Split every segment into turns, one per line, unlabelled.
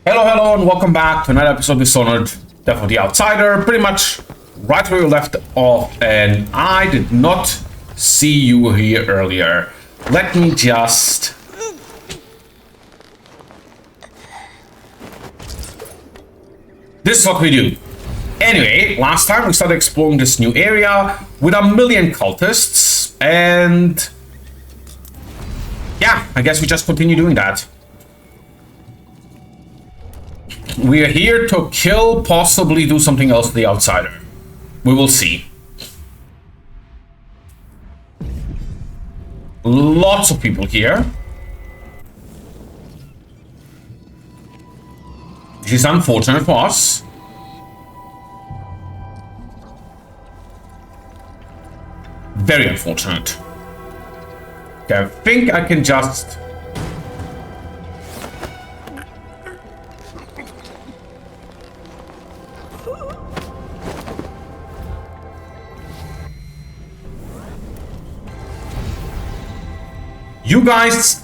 Hello, hello, and welcome back to another episode of Dishonored, Death of the Outsider. Pretty much right where we left off, and I did not see you here earlier. Let me just... This is what we do. Anyway, last time we started exploring this new area with a million cultists, and... yeah, I guess we just continue doing that. We are here to kill, possibly do something else to the outsider. We will see. Lots of people here. This is unfortunate for us. Very unfortunate. Okay, I think I can just... You guys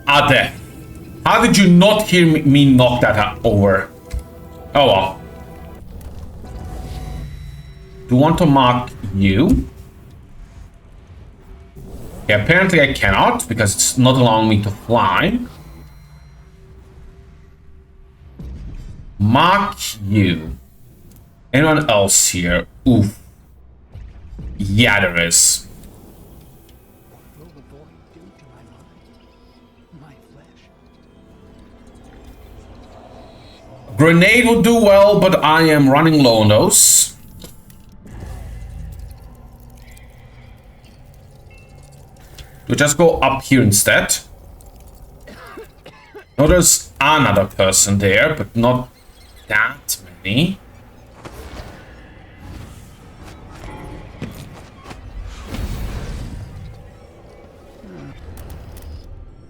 are there. How did you not hear me knock that over? Oh well. Do you want to mark you? Okay, apparently I cannot because it's not allowing me to fly. Mark you. Anyone else here? Oof. Yeah, there is. Grenade would do well, but I am running low on those. We'll just go up here instead. Oh, there's another person there, but not that many.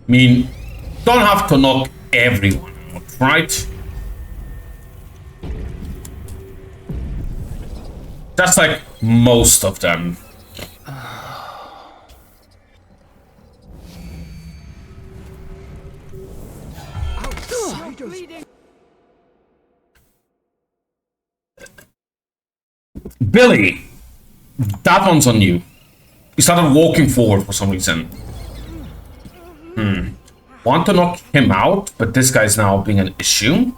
I mean, don't have to knock everyone out, right? That's like most of them. Billy, that one's on you. You started walking forward for some reason. Want to knock him out, but this guy's now being an issue.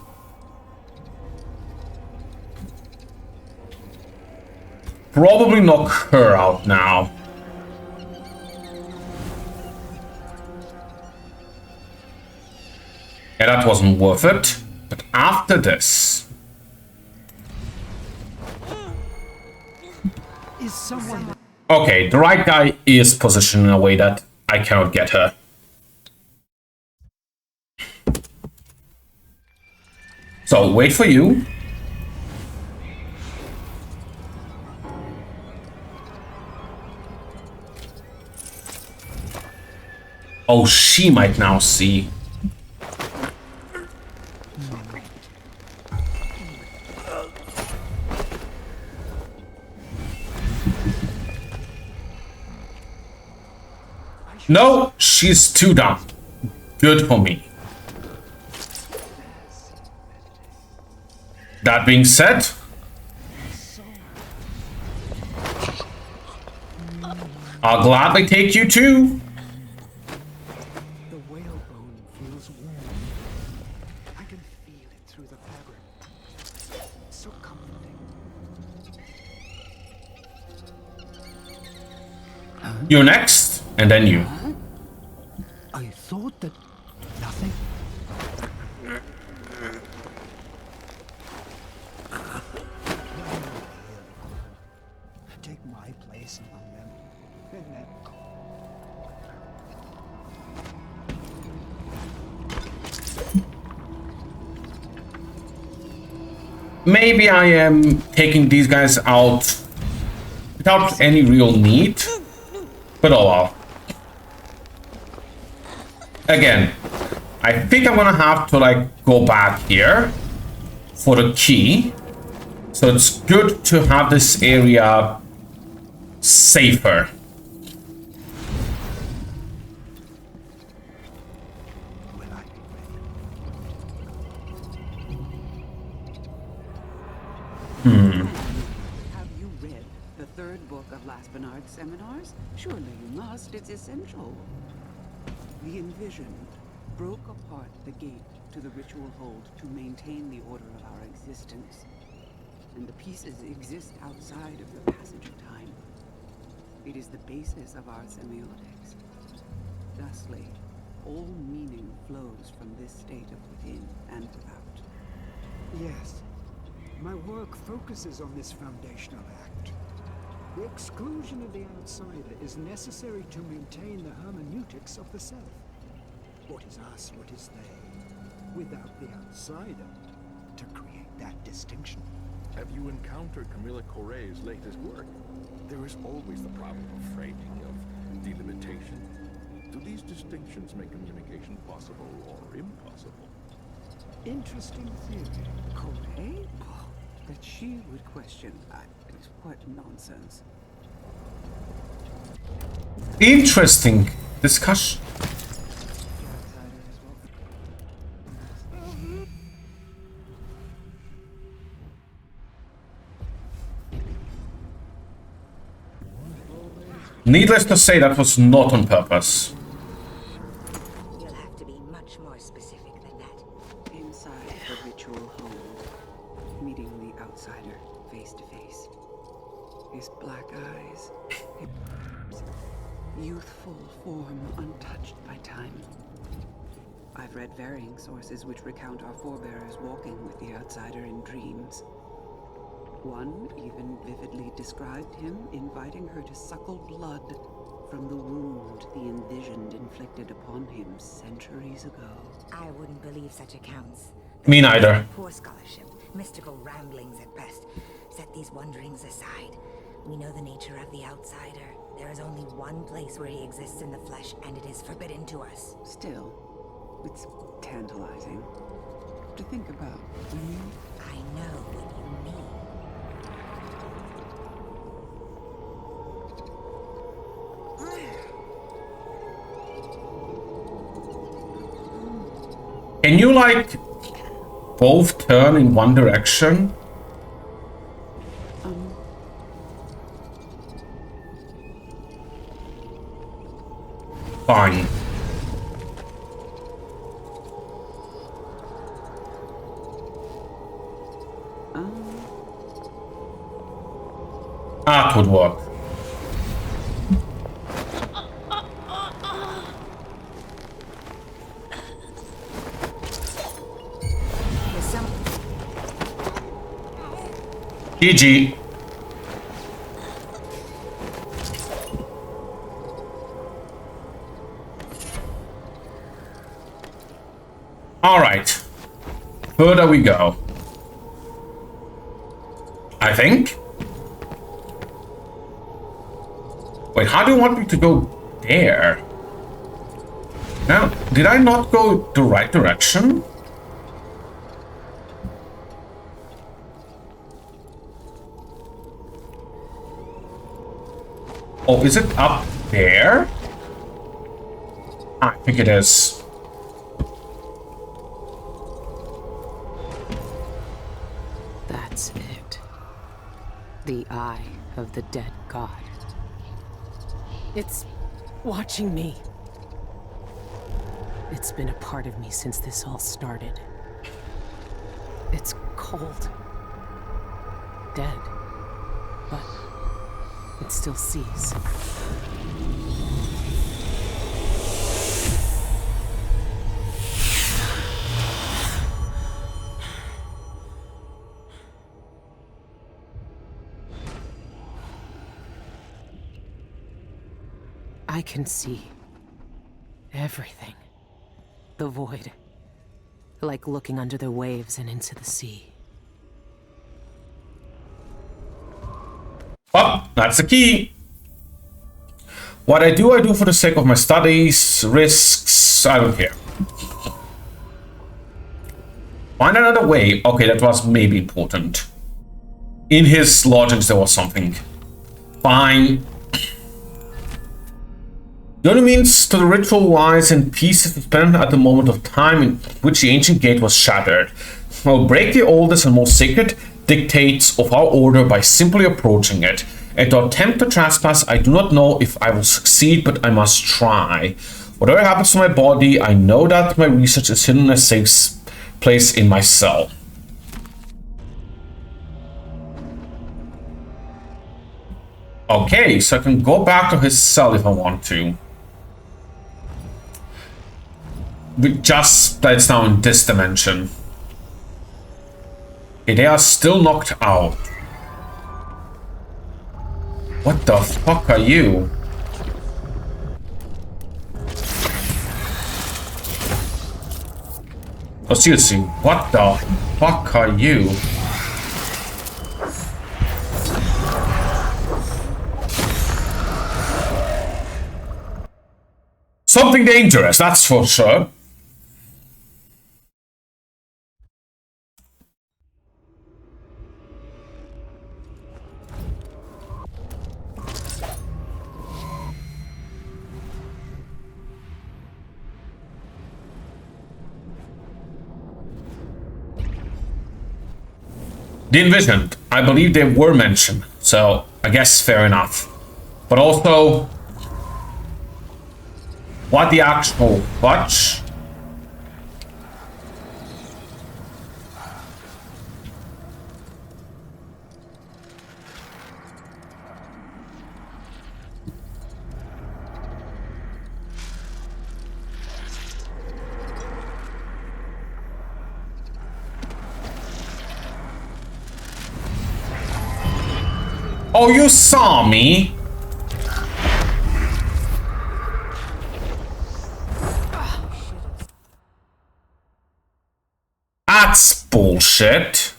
Probably knock her out now. Yeah, that wasn't worth it. But after this...
Is someone...
Okay, the right guy is positioned in a way that I cannot get her. So, wait for you. Oh, she might now see. No, she's too dumb. Good for me. That being said, I'll gladly take you too. You're next, and then you.
I thought that nothing. Take my place among them.
Maybe I am taking these guys out without any real need. But oh well. Again, I think I'm gonna have to like go back here for the key. So it's good to have this area safer.
Have you read the third book of Laspinard's seminars? Surely you must. It's essential. The Envisioned broke apart the gate to the ritual hold to maintain the order of our existence. And the pieces exist outside of the passage of time. It is the basis of our semiotics. Thusly, all meaning flows from this state of within and without.
Yes. My work focuses on this foundational act. The exclusion of the outsider is necessary to maintain the hermeneutics of the self. What is us, what is they? Without the outsider to create that distinction.
Have you encountered Camilla Corre's latest work? There is always the problem of framing, of delimitation. Do these distinctions make communication possible or impossible?
Interesting theory.
Corey? Oh, that she would question. What nonsense.
Interesting discussion. Needless to say, that was not on purpose.
You'll have to be much more specific than that.
Inside the ritual hold, meeting the outsider face to face. His black eyes, his youthful form untouched by time. I've read varying sources which recount our forebears walking with the outsider in dreams. One even vividly described him inviting her to suckle blood from the wound the Envisioned inflicted upon him centuries ago.
I wouldn't believe such accounts.
Me neither.
Poor scholarship, mystical ramblings at best. Set these wonderings aside. We know the nature of the outsider. There is only one place where he exists in the flesh, and it is forbidden to us.
Still, it's tantalizing to think about.
I know what you mean.
Can you, like, both turn in one direction? Fine. That would work. GG. All right. Further we go. I think. Wait, how do you want me to go there? Now, did I not go the right direction? Oh, is it up there? I think it is.
That's it. The eye of the dead god. It's watching me. It's been a part of me since this all started. It's cold. Dead. But it still sees. I can see everything. The void. Like looking under the waves and into the sea.
Oh, that's the key. What I do for the sake of my studies, risks, I don't care. Find another way. Okay, that was maybe important. In his logics, there was something. Fine. The only means to the ritual lies in pieces suspended at the moment of time in which the ancient gate was shattered. I'll break the oldest and most sacred, dictates of our order by simply approaching it. And to attempt to trespass, I do not know if I will succeed, but I must try. Whatever happens to my body, I know that my research is hidden in a safe place in my cell. Okay, so I can go back to his cell if I want to. Just that it's now in this dimension. Okay, they are still knocked out. What the fuck are you? Oh, seriously, what the fuck are you? Something dangerous, that's for sure. The envisioned. I believe they were mentioned, so I guess fair enough. But also, what the actual fudge? Oh, you saw me? That's bullshit.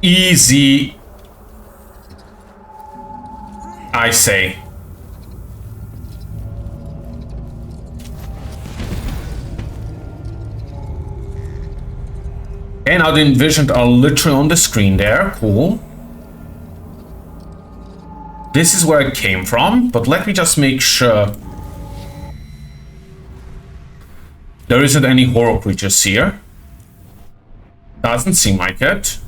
Easy, I say. And now the envisioned are literally on the screen there. Cool. This is where it came from, but let me just make sure there isn't any horror creatures here. Doesn't seem like it.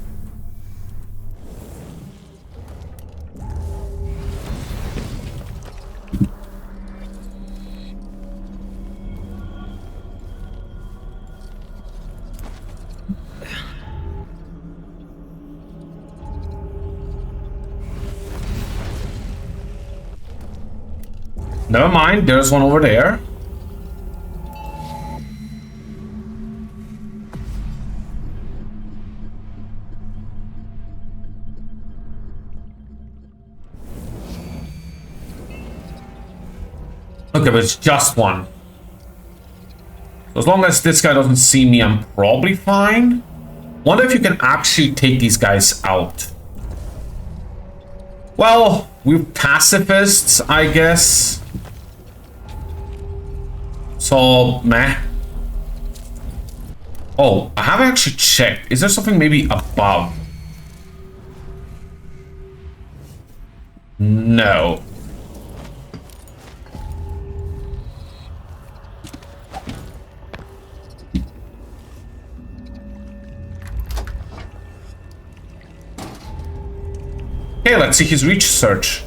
Never mind, there's one over there. Okay, but it's just one. So as long as this guy doesn't see me, I'm probably fine. Wonder if you can actually take these guys out. Well, we're pacifists, I guess. So, meh. Oh, I haven't actually checked. Is there something maybe above? No. Okay, let's see his research.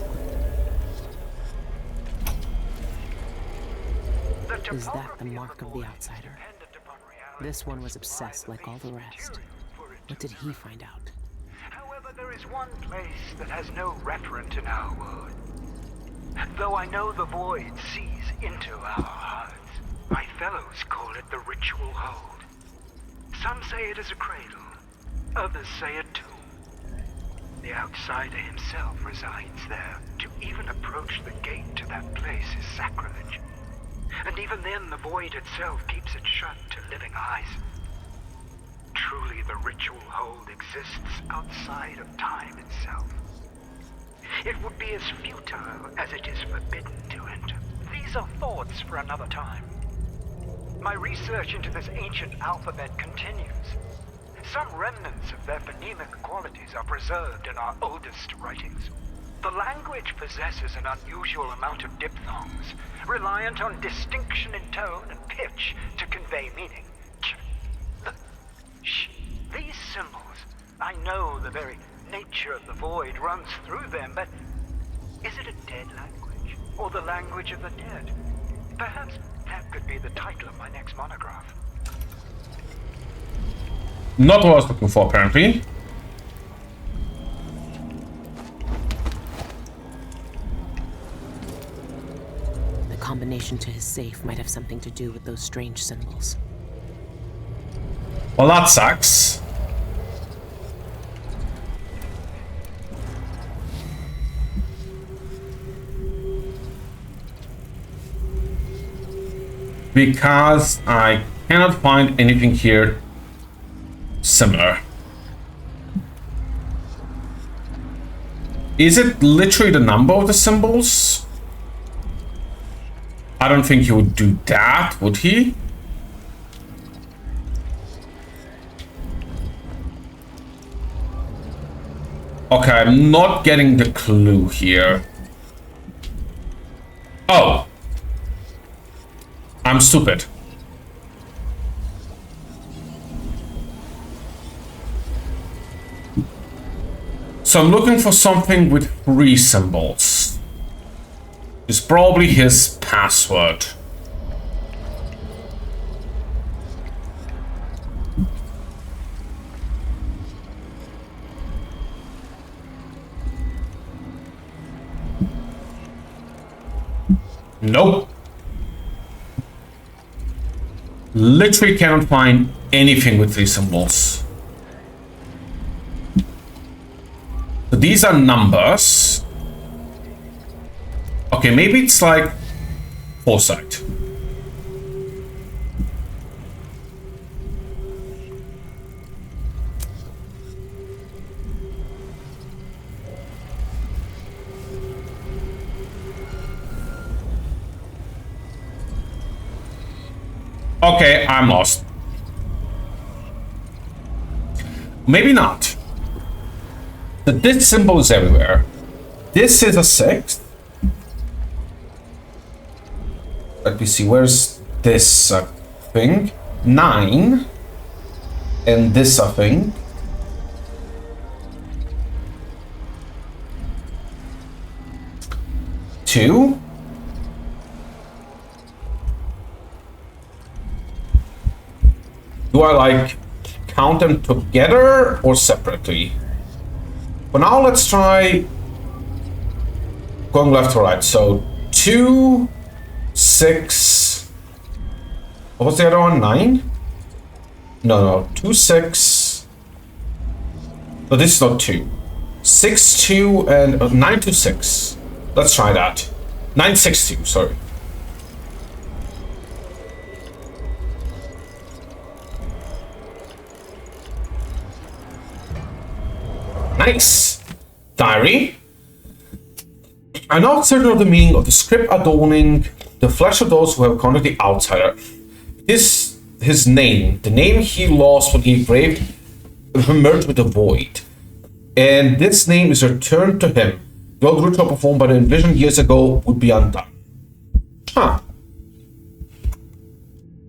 Is that the mark of the outsider? This one was obsessed like all the rest. What did he find out?
However, there is one place that has no referent in our world. Though I know the void sees into our hearts, my fellows call it the ritual hold. Some say it is a cradle, others say a tomb. The outsider himself resides there. To even approach the gate to that place is sacrilege. And even then, the void itself keeps it shut to living eyes. Truly, the ritual hold exists outside of time itself. It would be as futile as it is forbidden to enter. These are thoughts for another time. My research into this ancient alphabet continues.
Some remnants of their phonemic qualities are preserved in our oldest writings. The language possesses an unusual amount of diphthongs, reliant on distinction in tone and pitch to convey meaning. These symbols, I know the very nature of the void runs through them, but is it a dead language, or the language of the dead? Perhaps that could be the title of my next monograph.
Not what I was looking for, apparently.
The combination to his safe might have something to do with those strange symbols.
Well, that sucks. Because I cannot find anything here similar. Is it literally the number of the symbols? I don't think he would do that, would he? Okay, I'm not getting the clue here. Oh. I'm stupid. So I'm looking for something with 3 symbols. It's probably his password. Nope. Literally cannot find anything with 3 symbols. So these are numbers. Okay, maybe it's like foresight. Okay, I'm lost. Maybe not. But this symbol is everywhere. This is a 6. Let me see, where's this thing? 9. And this thing. Two. Do I like count them together or separately? For now, let's try going left to right. So 2, 6. What was the other one? 9? No, 2, 6. No, this is not 2. 6, 2, and 9, 2, 6. Let's try that. 9, 6, 2, sorry. Nice! Diary. I'm not certain of the meaning of the script adorning the flesh of those who have encountered the outsider. This his name, the name he lost when he braved merged with the void. And this name is returned to him. The old ritual performed by the Envision years ago would be undone. Huh.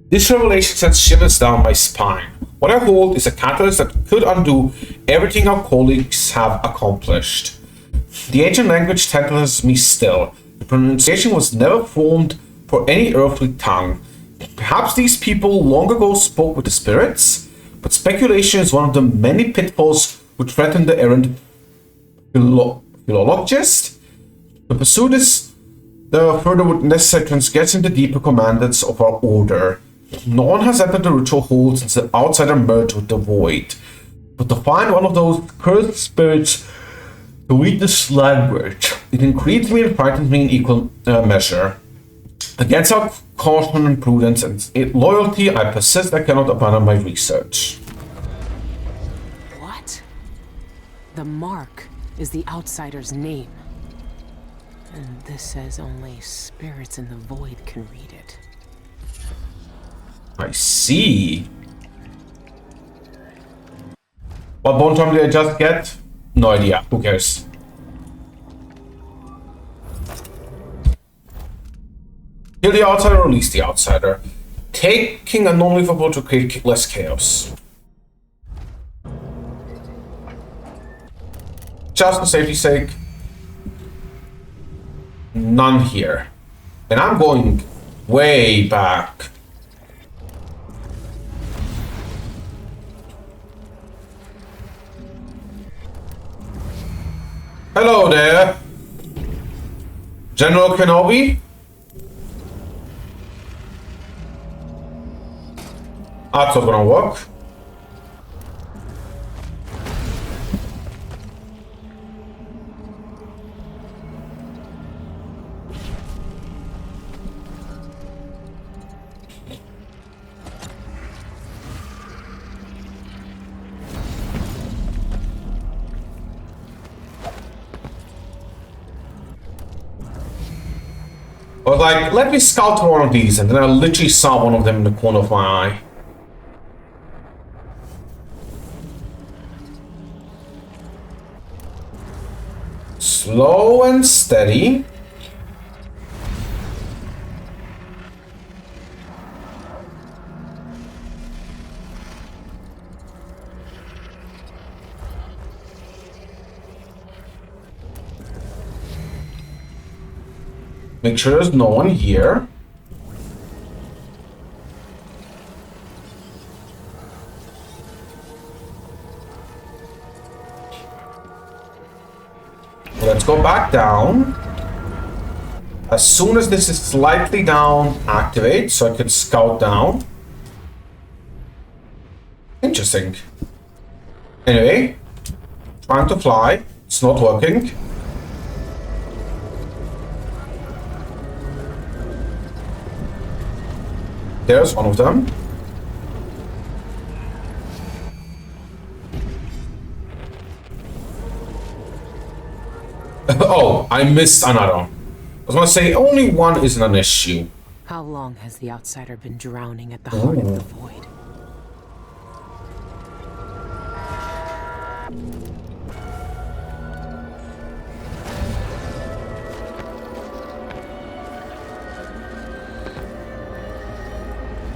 This revelation sends shivers down my spine. What I hold is a catalyst that could undo everything our colleagues have accomplished. The ancient language tantalizes me still. The pronunciation was never formed for any earthly tongue. Perhaps these people long ago spoke with the spirits, but speculation is one of the many pitfalls which threaten the errant philologist. To pursue this, the further would necessarily transgress into deeper commandments of our order. No one has entered the ritual hall since the outsider merged with the void. But to find one of those cursed spirits to read this language, it intrigues me and frightens me in equal measure. Against our caution and prudence and loyalty, I persist. I cannot abandon my research.
What? The mark is the outsider's name. And this says only spirits in the void can read it.
I see. What bone time did I just get? No idea. Who cares? Kill the outsider, release the outsider. Taking a non-lethal blow to create less chaos. Just for safety's sake. None here. And I'm going way back. Hello there, General Kenobi. That's not gonna work. I was like, let me scout one of these, and then I literally saw one of them in the corner of my eye. Slow and steady. Make sure there's no one here. Let's go back down. As soon as this is slightly down, activate so I can scout down. Interesting. Anyway, trying to fly. It's not working. There's one of them. Oh, I missed another. I was gonna say only one isn't an issue.
How long has the outsider been drowning at the heart of the void?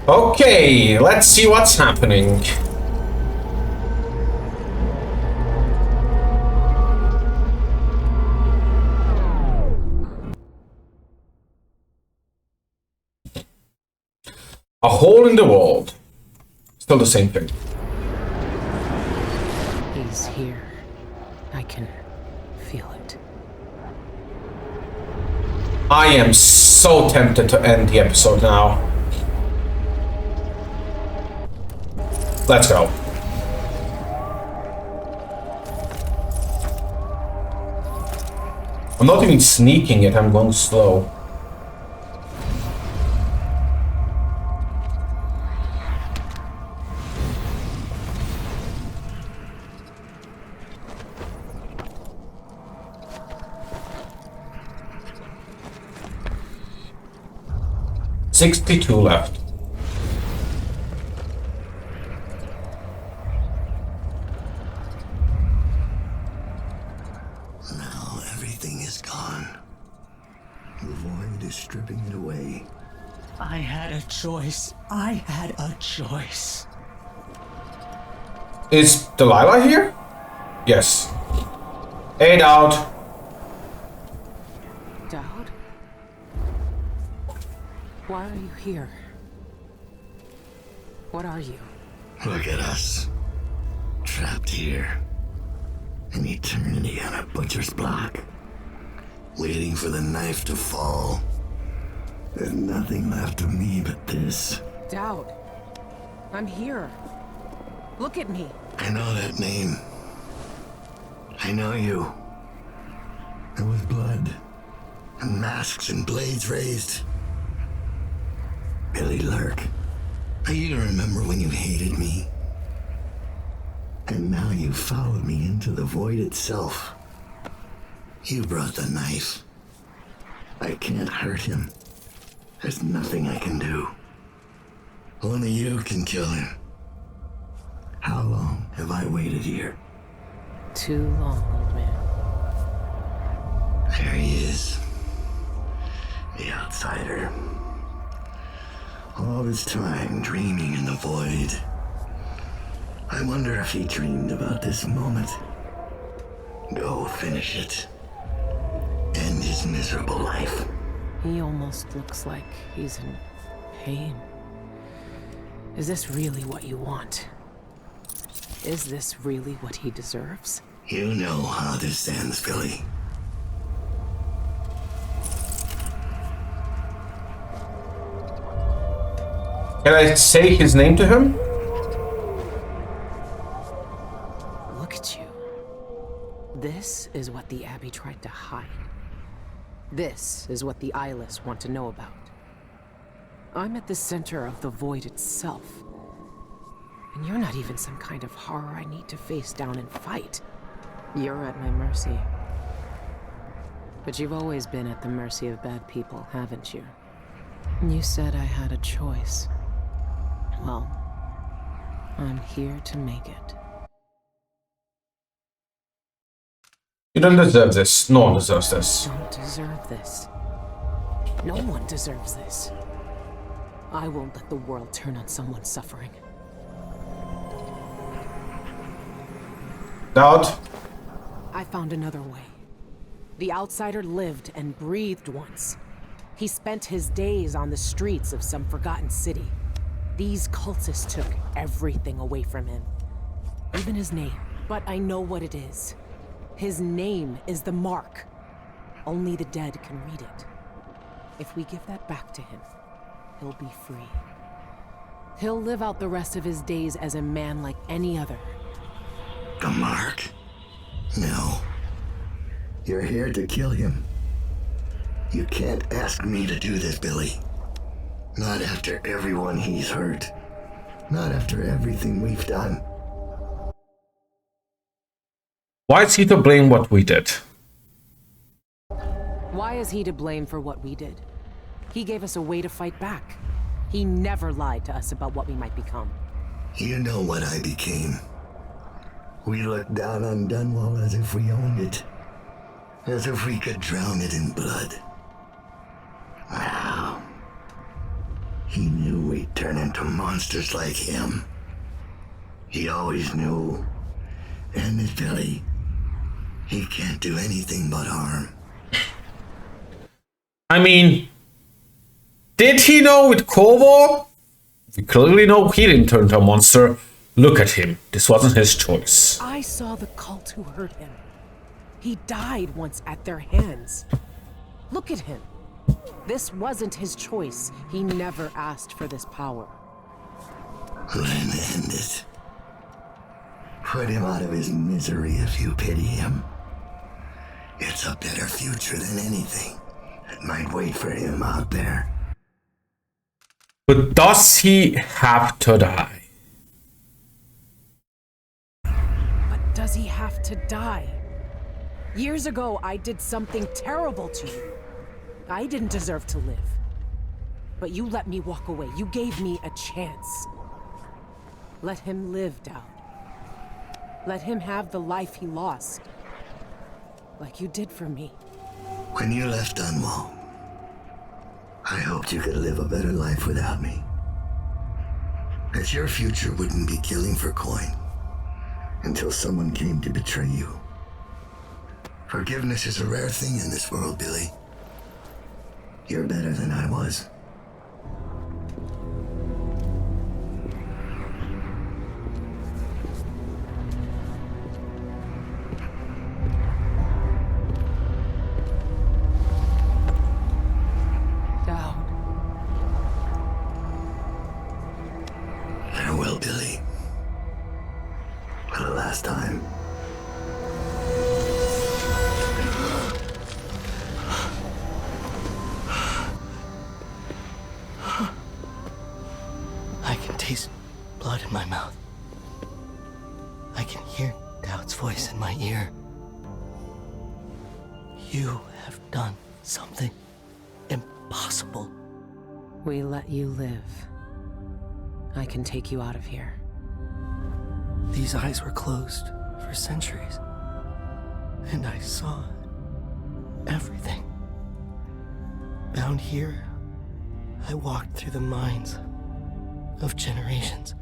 Okay, let's see what's happening. A hole in the world. Still the same thing.
He's here. I can feel it.
I am so tempted to end the episode now. Let's go. I'm not even sneaking it, I'm going slow. $62 left.
Now everything is gone. The void is stripping it away.
I had a choice. I had a choice.
Is Delilah here? Yes. Hey, Dowd.
Dowd? Why are you here? What are you?
Look at us. Trapped here. An eternity on a butcher's block. Waiting for the knife to fall. There's nothing left of me but this.
Dowd. I'm here. Look at me.
I know that name. I know you. There was blood. And masks and blades raised. Billy Lurk. I even remember when you hated me. And now you followed me into the void itself. You brought the knife. I can't hurt him. There's nothing I can do. Only you can kill him. How long have I waited here?
Too long, old man.
There he is. The outsider. All this time dreaming in the void. I wonder if he dreamed about this moment. Go finish it. End his miserable life.
He almost looks like he's in pain. Is this really what you want? Is this really what he deserves?
You know how this ends, Billy.
Can I say his name to him?
Look at you. This is what the Abbey tried to hide. This is what the eyeless want to know about. I'm at the center of the void itself. And you're not even some kind of horror I need to face down and fight. You're at my mercy. But you've always been at the mercy of bad people, haven't you? You said I had a choice. Well, I'm here to make it.
You don't deserve this. No one deserves this.
Don't deserve this. No one deserves this. I won't let the world turn on someone suffering.
Doubt.
I found another way. The outsider lived and breathed once. He spent his days on the streets of some forgotten city. These cultists took everything away from him. Even his name. But I know what it is. His name is the Mark. Only the dead can read it. If we give that back to him, he'll be free. He'll live out the rest of his days as a man like any other.
The Mark? No. You're here to kill him. You can't ask me to do this, Billy. Not after everyone he's hurt. Not after everything we've done.
Why is he to blame what we did?
Why is he to blame for what we did? He gave us a way to fight back. He never lied to us about what we might become.
You know what I became. We looked down on Dunwall as if we owned it. As if we could drown it in blood. Wow. He knew we'd turn into monsters like him. He always knew. And this Billy, he can't do anything but harm.
I mean, did he know with Corvo? We clearly know he didn't turn into a monster. Look at him. This wasn't his choice.
I saw the cult who hurt him. He died once at their hands. Look at him. This wasn't his choice. He never asked for this power.
Then end it. Put him out of his misery if you pity him. It's a better future than anything that might wait for him out there.
But does he have to die?
But does he have to die? Years ago, I did something terrible to you. I didn't deserve to live. But you let me walk away. You gave me a chance. Let him live, Dowd. Let him have the life he lost. Like you did for me.
When you left Dunwall, I hoped you could live a better life without me. That your future wouldn't be killing for coin until someone came to betray you. Forgiveness is a rare thing in this world, Billy. You're better than I was.
Dowd.
Farewell, Billy. For the last time.
I can taste blood in my mouth. I can hear Dowd's voice in my ear. You have done something impossible.
We let you live. I can take you out of here.
These eyes were closed for centuries. And I saw everything. Bound here, I walked through the minds of generations.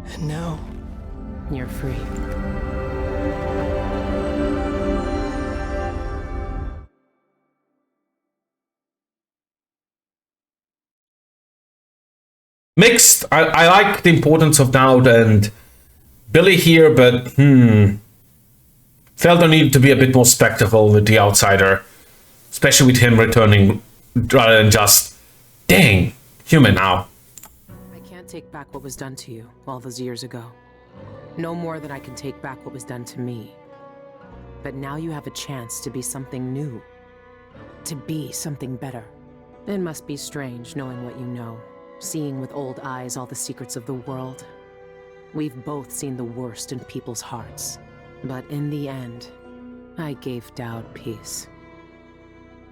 And now,
You're free.
Mixed. I like the importance of Dowd and Billy here, but felt there needed to be a bit more spectacle with the outsider, especially with him returning rather than just, dang, human now.
I can't take back what was done to you all those years ago. No more than I can take back what was done to me. But now you have a chance to be something new. To be something better. It must be strange knowing what you know. Seeing with old eyes all the secrets of the world. We've both seen the worst in people's hearts. But in the end, I gave Dowd peace.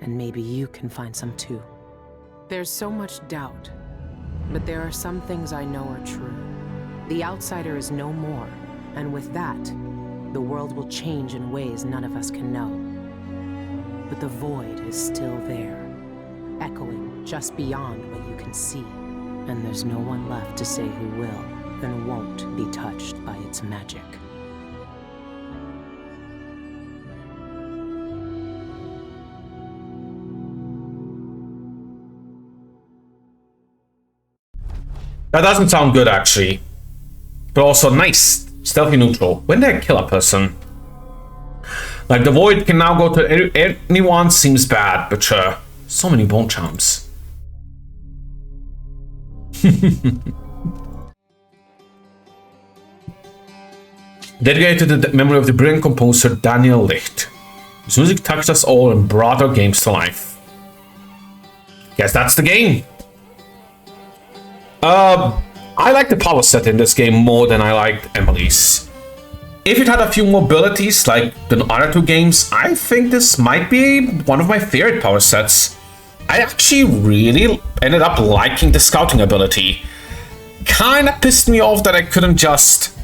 And maybe you can find some too. There's so much doubt, but there are some things I know are true. The outsider is no more, and with that, the world will change in ways none of us can know. But the void is still there, echoing just beyond what you can see. And there's no one left to say who will and won't be touched by its magic.
That doesn't sound good, actually. But also nice. Stealthy neutral. When did I kill a person? Like, the void can now go to anyone, seems bad, but sure. So many bone charms. Dedicated to the memory of the brilliant composer Daniel Licht. His music touched us all and brought our games to life. Guess that's the game. I like the power set in this game more than I liked Emily's. If it had a few more abilities like the other two games, I think this might be one of my favorite power sets. I actually really ended up liking the scouting ability. Kinda pissed me off that I couldn't just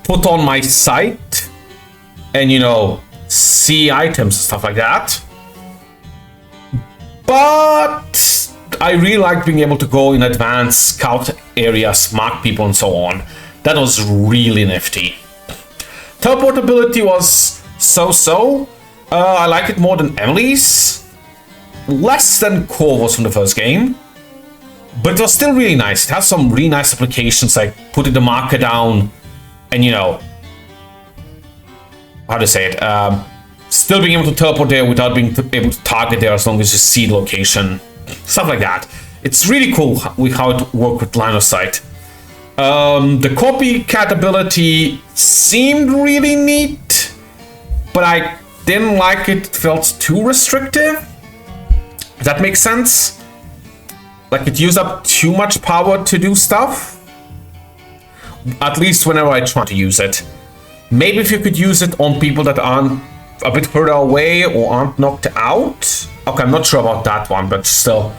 put on my sight and, you know, see items and stuff like that. But I really liked being able to go in advance, scout areas, mark people and so on. That was really nifty. Teleportability was so-so. I like it more than Emily's. Less than Corvo's from the first game. But it was still really nice. It has some really nice applications like putting the marker down and, you know, how to say it, still being able to teleport there without being able to target there as long as you see the location. Stuff like that. It's really cool with how it worked with line of sight. The copycat ability seemed really neat, but I didn't like it. It felt too restrictive. Does that make sense? Like it used up too much power to do stuff. At least whenever I try to use it. Maybe if you could use it on people that aren't a bit further away or aren't knocked out. Okay, I'm not sure about that one, but still.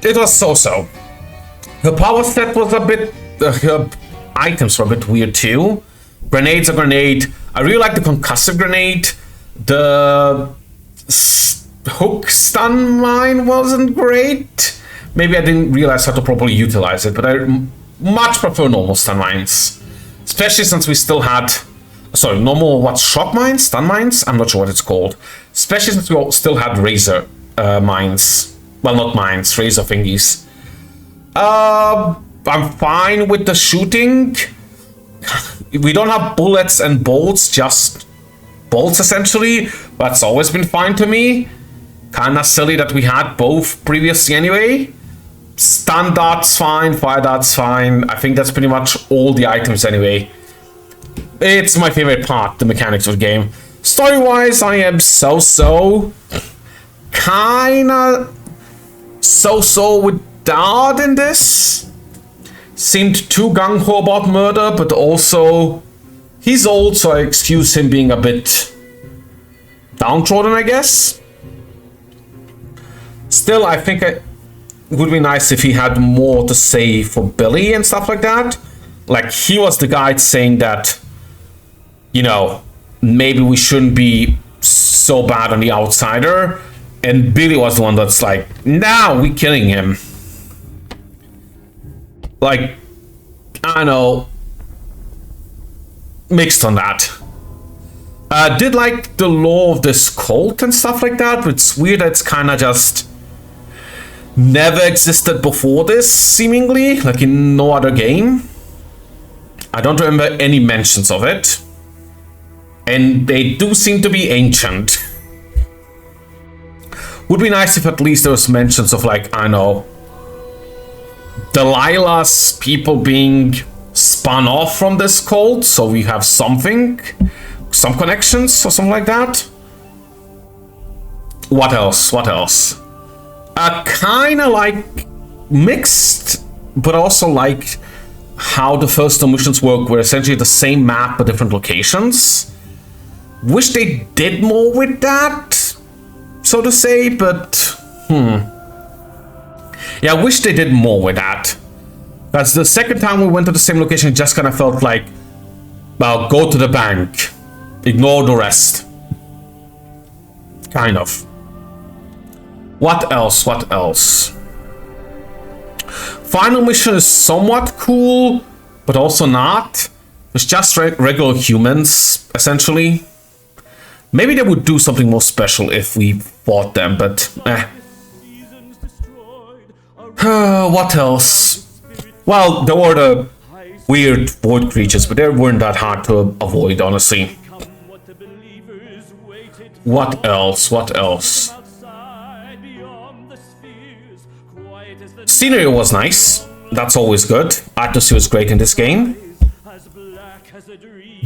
It was so-so. Her power set was a bit... her items were a bit weird too. Grenade's a grenade. I really like the concussive grenade. The hook stun mine wasn't great. Maybe I didn't realize how to properly utilize it, but I much prefer normal stun mines. Especially since we still had... Sorry, normal, what, shock mines? Stun mines? I'm not sure what it's called. Especially since we still had razor mines. Well, not mines, razor thingies. I'm fine with the shooting. We don't have bullets and bolts, just bolts essentially. That's always been fine to me. Kinda silly that we had both previously anyway. Stun dart's fine, fire dart's fine. I think that's pretty much all the items anyway. It's my favorite part, the mechanics of the game. Story-wise, I am so-so. Kinda so-so with Dowd in this. Seemed too gung-ho about murder, but also... he's old, so I excuse him being a bit... downtrodden, I guess. Still, I think it would be nice if he had more to say for Billy and stuff like that. Like, he was the guy saying that, you know, maybe we shouldn't be so bad on the outsider. And Billy was the one that's like, nah, we're killing him. Like, I don't know. Mixed on that. Did like the lore of this cult and stuff like that, but it's weird that it's kind of just never existed before this, seemingly, like in no other game. I don't remember any mentions of it. And they do seem to be ancient. Would be nice if at least there was mentions of, like, I don't know, Delilah's people being spun off from this cult, so we have something, some connections or something like that. What else? What else? Kind of like mixed, but also like how the first two missions work, were essentially the same map but different locations. Wish they did more with that, so to say, but yeah, I wish they did more with that. That's the second time we went to the same location, it just kind of felt like, well, go to the bank, ignore the rest. Kind of. What else? What else? Final mission is somewhat cool, but also not. It's just regular humans, essentially. Maybe they would do something more special if we fought them, but what else? Well, there were the weird void creatures, but they weren't that hard to avoid, honestly. What else? What else? Scenery was nice. That's always good. Atmosphere was great in this game.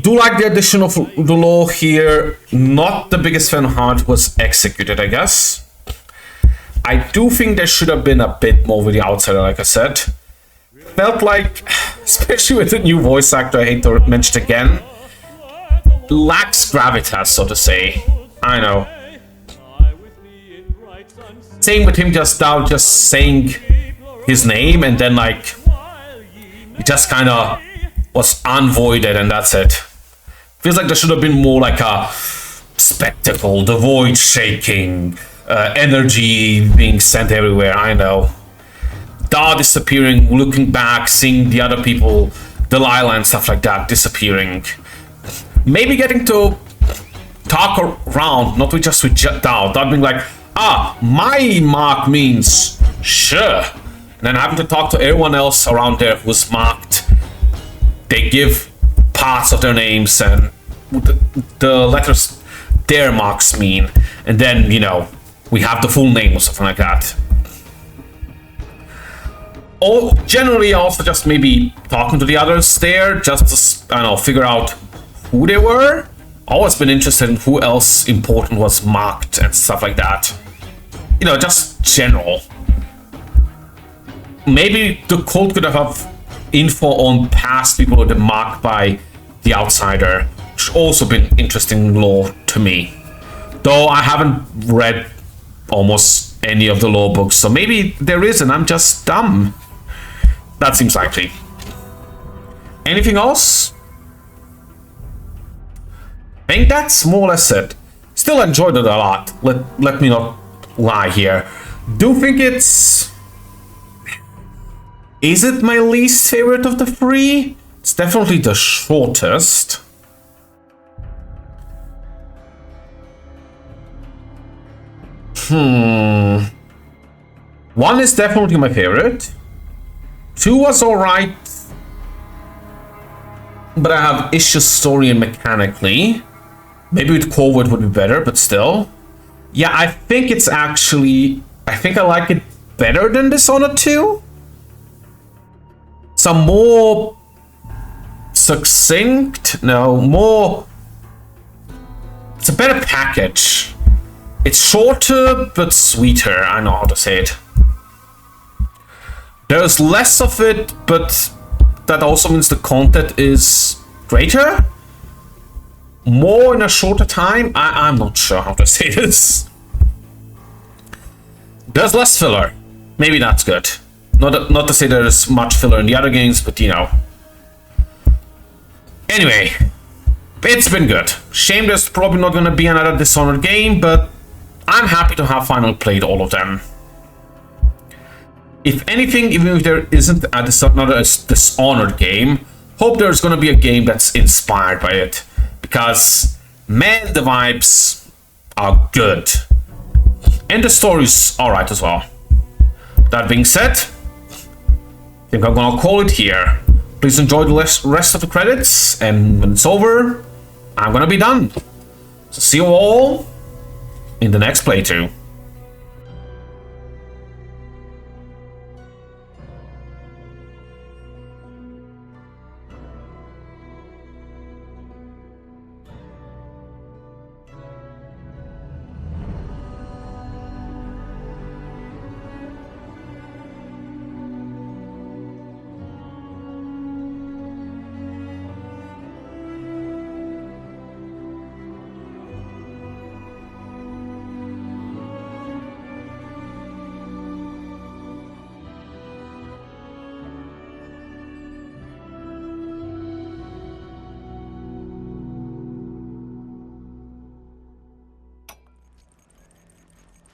Do like the addition of the lore here. Not the biggest fan of how it was executed, I guess. I do think there should have been a bit more with the outsider, like I said. Felt like, especially with the new voice actor, I hate to mention again, lacks gravitas, so to say. I know. Same with him just now, just saying his name, and then like, it just kind of was unvoided, and that's it. Feels like there should have been more like a spectacle, the void shaking, energy being sent everywhere, I know. Dar disappearing, looking back, seeing the other people, Delilah and stuff like that disappearing. Maybe getting to talk around, not with just with Dar, not being like, my mark means sure. And then having to talk to everyone else around there who's marked. They give parts of their names and the letters their marks mean. And then, you know, we have the full name or something like that. Or generally also just maybe talking to the others there, just to, I don't know, figure out who they were. Always been interested in who else important was marked and stuff like that. You know, just general. Maybe the cult could have info on past people who were marked by the outsider, which also been interesting lore to me. Though I haven't read almost any of the lore books, so maybe there is and I'm just dumb. That seems likely. Anything else? I think that's more or less it. Still enjoyed it a lot. Let me not lie here. Do think it's... Is it my least favorite of the three? It's definitely the shortest. One is definitely my favorite. 2 was alright, but I have issues story and mechanically. Maybe with Corwood would be better, but still. Yeah, I think it's actually... I think I like it better than Dishonored 2. Some more succinct, no, more... It's a better package. It's shorter, but sweeter, I know how to say it. There's less of it, but that also means the content is greater. More in a shorter time? I'm not sure how to say this. There's less filler. Maybe that's good. Not to say there's much filler in the other games, but you know. Anyway, it's been good. Shame there's probably not gonna be another Dishonored game, but I'm happy to have finally played all of them. If anything, even if there isn't another Dishonored game, hope there's gonna be a game that's inspired by it. Because, man, the vibes are good. And the story's alright as well. That being said, I think I'm gonna call it here. Please enjoy the rest of the credits, and when it's over, I'm gonna be done. So see you all in the next playthrough.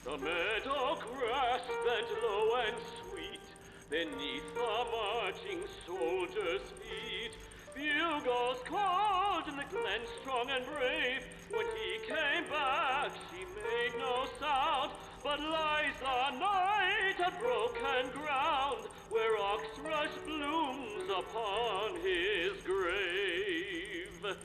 The meadow grass bent low and sweet beneath the marching soldiers' feet. Bugles called in the glen strong and brave. When he came back, she made no sound. But lies the night at broken ground, where oxrush blooms upon his grave.